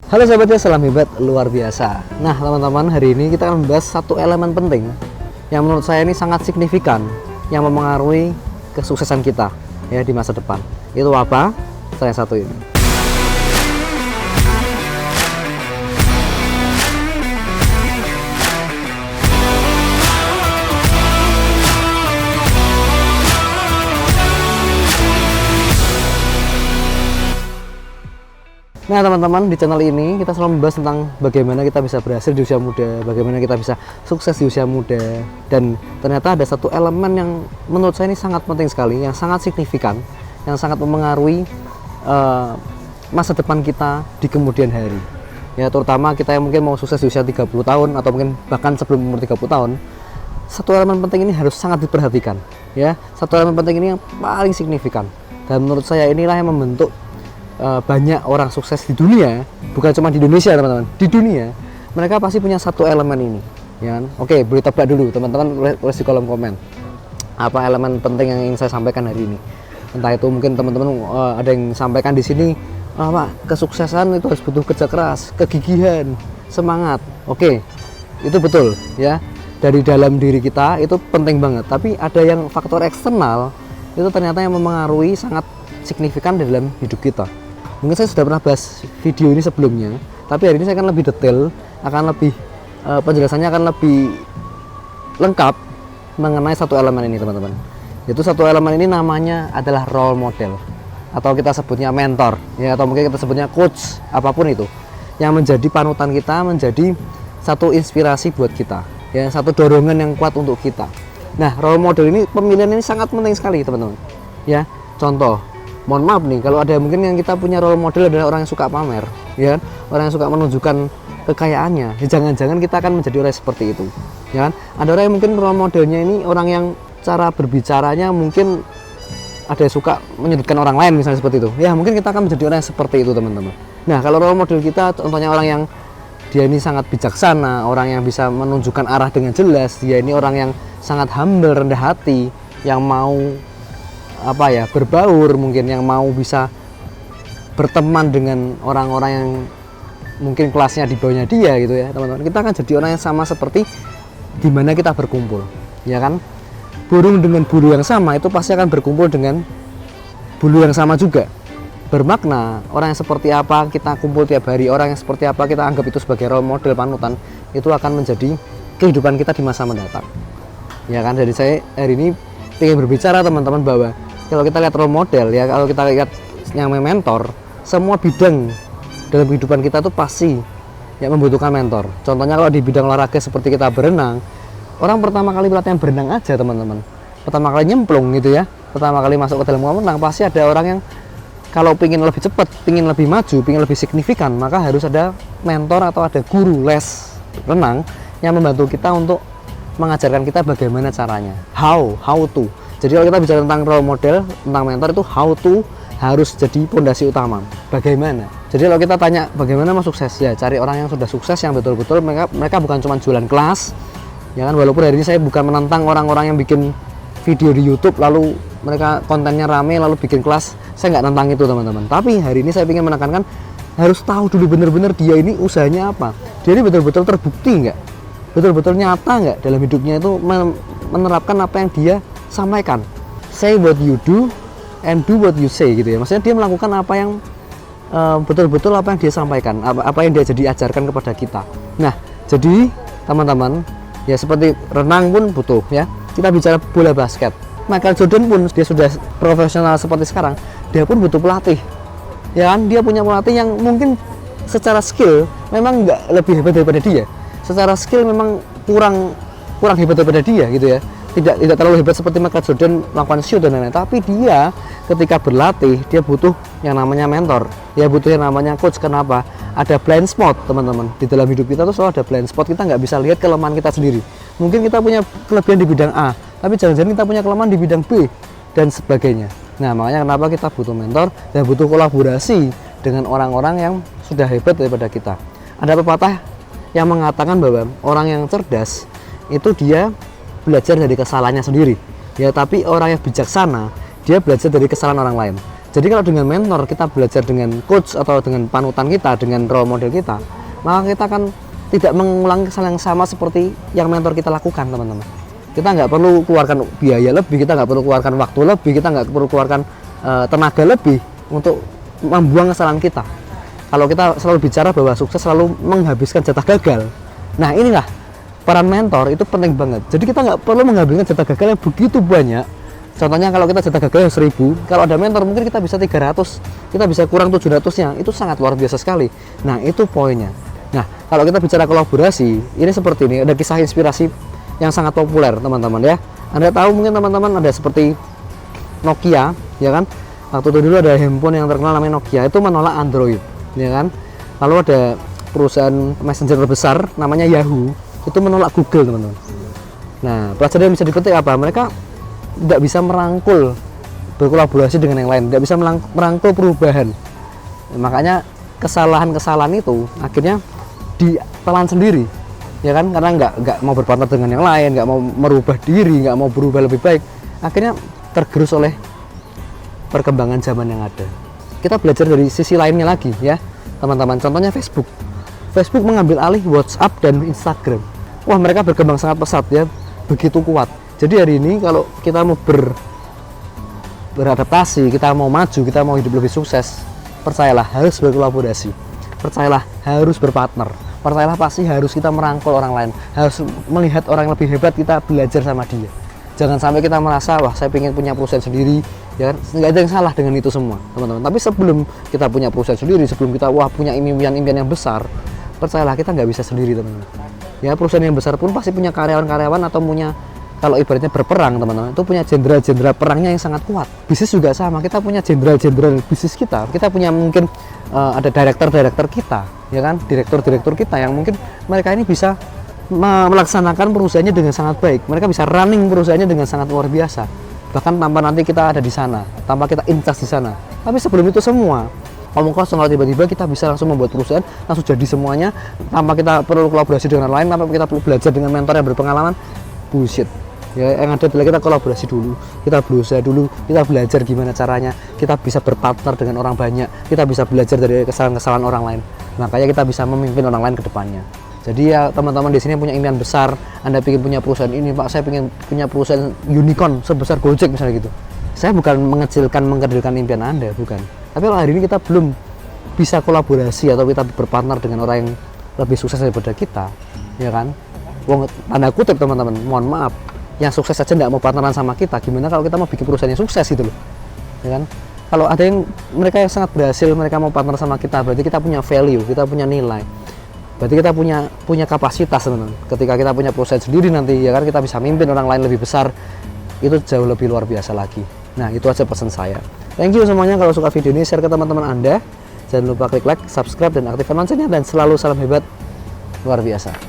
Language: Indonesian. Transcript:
Halo sahabatnya, salam hebat luar biasa. Nah teman-teman, hari ini kita akan membahas satu elemen penting yang menurut saya ini sangat signifikan, yang memengaruhi kesuksesan kita ya di masa depan. Itu apa? Saya satu ini. Nah teman-teman, di channel ini kita selalu membahas tentang bagaimana kita bisa berhasil di usia muda, bagaimana kita bisa sukses di usia muda. Dan ternyata ada satu elemen yang menurut saya ini sangat penting sekali, yang sangat signifikan, yang sangat memengaruhi masa depan kita di kemudian hari. Ya, terutama kita yang mungkin mau sukses di usia 30 tahun atau mungkin bahkan sebelum umur 30 tahun. Satu elemen penting ini harus sangat diperhatikan. Ya, satu elemen penting ini yang paling signifikan. Dan menurut saya inilah yang membentuk banyak orang sukses di dunia, bukan cuma di Indonesia teman-teman, di dunia mereka pasti punya satu elemen ini, ya kan? Oke, boleh tebak dulu teman-teman, tulis di kolom komen apa elemen penting yang ingin saya sampaikan hari ini. Entah itu mungkin teman-teman ada yang sampaikan di sini, Pak, kesuksesan itu harus butuh kerja keras, kegigihan, semangat. Oke, itu betul ya, dari dalam diri kita itu penting banget. Tapi ada yang faktor eksternal itu ternyata yang memengaruhi sangat signifikan dalam hidup kita. Mungkin saya sudah pernah bahas video ini sebelumnya, tapi hari ini saya akan lebih detail, akan lebih penjelasannya akan lebih lengkap mengenai satu elemen ini teman-teman. Itu satu elemen ini namanya adalah role model, atau kita sebutnya mentor, ya, atau mungkin kita sebutnya coach, apapun itu, yang menjadi panutan kita, menjadi satu inspirasi buat kita, ya, satu dorongan yang kuat untuk kita. Nah, role model ini, pemilihan ini sangat penting sekali teman-teman. Ya, contoh. Mohon maaf nih, kalau ada mungkin yang kita punya role model adalah orang yang suka pamer, ya, orang yang suka menunjukkan kekayaannya, ya, jangan-jangan kita akan menjadi orang seperti itu, ya kan? Ada orang yang mungkin role modelnya ini orang yang cara berbicaranya mungkin ada yang suka menyudutkan orang lain misalnya seperti itu, ya mungkin kita akan menjadi orang yang seperti itu teman-teman. Nah kalau role model kita contohnya orang yang dia ini sangat bijaksana, orang yang bisa menunjukkan arah dengan jelas, dia ini orang yang sangat humble, rendah hati, yang mau berbaur, mungkin yang mau bisa berteman dengan orang-orang yang mungkin kelasnya di bawahnya dia gitu ya teman-teman. Kita akan jadi orang yang sama seperti dimana kita berkumpul, ya kan? Burung dengan bulu yang sama itu pasti akan berkumpul dengan bulu yang sama juga. Bermakna orang yang seperti apa kita kumpul tiap hari, orang yang seperti apa kita anggap itu sebagai role model, panutan, itu akan menjadi kehidupan kita di masa mendatang, ya kan? Jadi saya hari ini ingin berbicara teman-teman bahwa kalau kita lihat role model, ya, kalau kita lihat yang mentor, semua bidang dalam kehidupan kita tuh pasti yang membutuhkan mentor. Contohnya kalau di bidang olahraga seperti kita berenang, orang pertama kali latihan berenang aja teman-teman, pertama kali nyemplung gitu ya, pertama kali masuk ke dalam kolam renang, pasti ada orang yang kalau pingin lebih cepat, pingin lebih maju, pingin lebih signifikan, maka harus ada mentor atau ada guru les renang yang membantu kita untuk mengajarkan kita bagaimana caranya, how to. Jadi kalau kita bicara tentang role model, tentang mentor, itu how to harus jadi pondasi utama. Bagaimana? Jadi kalau kita tanya bagaimana mau sukses, ya cari orang yang sudah sukses, yang betul-betul mereka bukan cuma jualan kelas, ya kan? Walaupun hari ini saya bukan menentang orang-orang yang bikin video di YouTube lalu mereka kontennya rame lalu bikin kelas, saya nggak nentang itu teman-teman. Tapi hari ini saya ingin menekankan harus tahu dulu benar-benar dia ini usahanya apa, dia ini betul-betul terbukti nggak, betul-betul nyata nggak dalam hidupnya itu menerapkan apa yang dia sampaikan. Say what you do and do what you say gitu ya. Maksudnya dia melakukan apa yang betul-betul apa yang dia sampaikan, apa yang dia jadi ajarkan kepada kita. Nah, jadi teman-teman, ya seperti renang pun butuh ya. Kita bicara bola basket. Michael Jordan pun dia sudah profesional seperti sekarang, dia pun butuh pelatih. Ya kan, dia punya pelatih yang mungkin secara skill memang nggak lebih hebat daripada dia. Secara skill memang kurang hebat daripada dia gitu ya. Tidak terlalu hebat seperti Michael Jordan melakukan shoot dan lain-lain, tapi dia ketika berlatih dia butuh yang namanya mentor, ya butuh yang namanya coach. Kenapa? Ada blind spot teman-teman, di dalam hidup kita tuh selalu ada blind spot, kita nggak bisa lihat kelemahan kita sendiri. Mungkin kita punya kelebihan di bidang A, tapi jangan-jangan kita punya kelemahan di bidang B dan sebagainya. Nah makanya kenapa kita butuh mentor dan butuh kolaborasi dengan orang-orang yang sudah hebat daripada kita. Ada pepatah yang mengatakan bahwa orang yang cerdas itu dia belajar dari kesalahannya sendiri, ya, tapi orang yang bijaksana dia belajar dari kesalahan orang lain. Jadi kalau dengan mentor kita belajar dengan coach atau dengan panutan kita, dengan role model kita, maka kita akan tidak mengulangi kesalahan yang sama seperti yang mentor kita lakukan, teman-teman. Kita nggak perlu keluarkan biaya lebih, kita nggak perlu keluarkan waktu lebih, kita nggak perlu keluarkan tenaga lebih untuk membuang kesalahan kita. Kalau kita selalu bicara bahwa sukses selalu menghabiskan jatah gagal, nah inilah peran mentor itu penting banget. Jadi kita nggak perlu menghabiskan jatah gagal yang begitu banyak. Contohnya kalau kita jatah gagal 1000, kalau ada mentor mungkin kita bisa 300, kita bisa kurang 700-nya, itu sangat luar biasa sekali. Nah itu poinnya. Nah kalau kita bicara kolaborasi, ini seperti ini, ada kisah inspirasi yang sangat populer teman-teman ya. Anda tahu mungkin teman-teman ada seperti Nokia, ya kan? Waktu itu dulu ada handphone yang terkenal namanya Nokia, itu menolak Android, ya kan? Lalu ada perusahaan messenger terbesar namanya Yahoo, itu menolak Google, teman-teman. Nah pelajaran yang bisa dipetik apa? Mereka tidak bisa merangkul berkolaborasi dengan yang lain, tidak bisa merangkul perubahan. Makanya kesalahan-kesalahan itu akhirnya ditelan sendiri, ya kan? Karena nggak mau berpartner dengan yang lain, nggak mau merubah diri, nggak mau berubah lebih baik, akhirnya tergerus oleh perkembangan zaman yang ada. Kita belajar dari sisi lainnya lagi ya teman-teman. Contohnya Facebook mengambil alih WhatsApp dan Instagram. Wah, mereka berkembang sangat pesat ya, begitu kuat. Jadi hari ini kalau kita mau beradaptasi, kita mau maju, kita mau hidup lebih sukses, percayalah harus berkolaborasi, percayalah harus berpartner, percayalah pasti harus kita merangkul orang lain, harus melihat orang yang lebih hebat, kita belajar sama dia. Jangan sampai kita merasa, wah saya pengen punya perusahaan sendiri, ya kan? Nggak ada yang salah dengan itu semua teman-teman. Tapi sebelum kita punya perusahaan sendiri, sebelum kita punya impian-impian yang besar, percayalah kita nggak bisa sendiri teman-teman. Ya perusahaan yang besar pun pasti punya karyawan-karyawan atau punya, kalau ibaratnya berperang teman-teman, itu punya jenderal-jenderal perangnya yang sangat kuat. Bisnis juga sama, kita punya jenderal-jenderal bisnis kita punya mungkin ada direktur-direktur kita, ya kan, direktur-direktur kita yang mungkin mereka ini bisa melaksanakan perusahaannya dengan sangat baik, mereka bisa running perusahaannya dengan sangat luar biasa, bahkan tanpa nanti kita ada di sana, tanpa kita invest di sana. Tapi sebelum itu semua omong kosong, kalau tiba-tiba kita bisa langsung membuat perusahaan, langsung jadi semuanya tanpa kita perlu kolaborasi dengan lain, tanpa kita perlu belajar dengan mentor yang berpengalaman, bullshit. Ya, yang ada adalah kita kolaborasi dulu, kita berusaha dulu, kita belajar gimana caranya, kita bisa berpartner dengan orang banyak, kita bisa belajar dari kesalahan-kesalahan orang lain, makanya kita bisa memimpin orang lain ke depannya. Jadi ya teman-teman di sini punya impian besar, Anda ingin punya perusahaan ini, Pak, saya ingin punya perusahaan unicorn sebesar Gojek misalnya gitu. Saya bukan mengecilkan impian Anda, bukan. Tapi kalau hari ini kita belum bisa kolaborasi atau kita berpartner dengan orang yang lebih sukses daripada kita, ya kan? Wong tanda kutip teman-teman, mohon maaf, yang sukses saja nggak mau partneran sama kita, gimana kalau kita mau bikin perusahaan yang sukses gitu loh, ya kan? Kalau ada yang mereka yang sangat berhasil, mereka mau partner sama kita, berarti kita punya value, kita punya nilai, berarti kita punya kapasitas teman-teman. Ketika kita punya perusahaan sendiri nanti, ya kan, kita bisa mimpin orang lain lebih besar, itu jauh lebih luar biasa lagi. Nah itu aja pesan saya. Thank you semuanya. Kalau suka video ini, share ke teman-teman Anda, jangan lupa klik like, subscribe, dan aktifkan loncengnya, dan selalu salam hebat luar biasa.